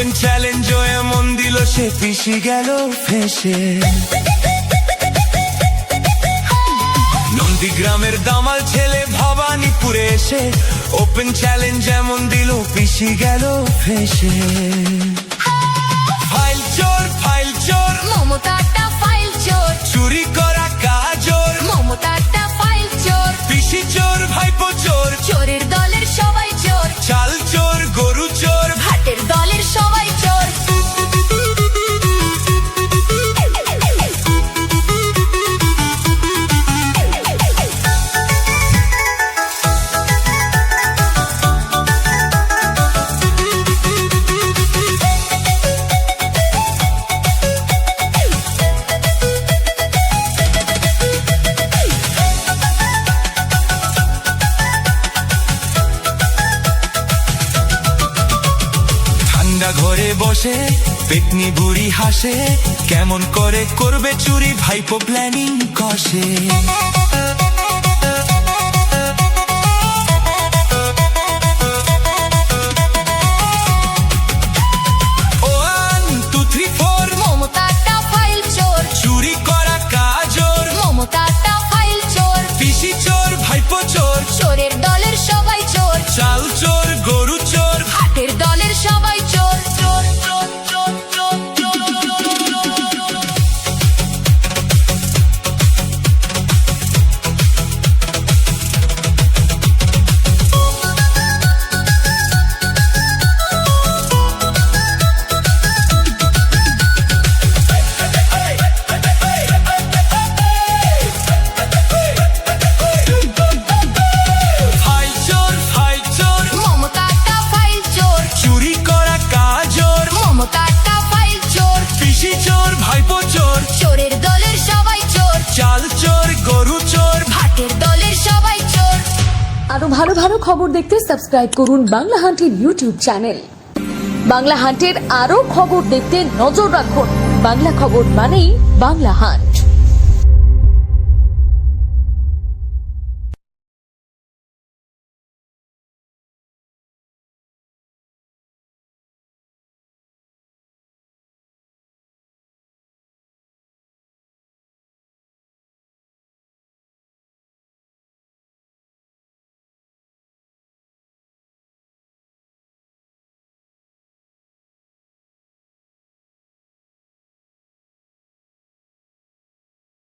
Open challenge এমন দিল সে পিছি গেল ফেসে। নন্দীগ্রামের দামাল ছেলে ভবানীপুরে এসে ওপেন চ্যালেঞ্জ এমন দিল পিছি গেল ফেসে। ফাইল চোর মমতাটা ফাইল চোর, চুরি করা কাজর, মমতাটা ফাইল চোর, পিসি চোর ভাইপো চোর, চোরের দলের সবাই চোর, চাল চোর গরু চোর, ভাটের দলের সবাই চোর। ঘরে বসে পেটনি বুড়ি হাসে, কেমন করে করবে চুরি ভাইপো প্ল্যানিং কষে। মমতাটা ফাইল চোর, চুরি করা কাজর, মমতাটা ফাইল চোর, পিসি চোর ভাইপো চোর, চোরের দলের সবাই চোর, চাল চোর গরু চোর, ভাটের দলের সবাই চোর। মমতাটা ফাইল চোর, চুরি করা কাজর, মমতাটা ফাইল চোর, পিসি চোর ভাইপো চোর, চোরের দলের সবাই চোর, চাল চোর গরু চোর, ভাটের দলের সবাই চোর। আরো ভালো ভালো খবর দেখতে সাবস্ক্রাইব করুন বাংলা হান্টের ইউটিউব চ্যানেল। বাংলা হান্টের আরো খবর দেখতে নজর রাখুন। বাংলা খবর মানেই বাংলা হান্ট।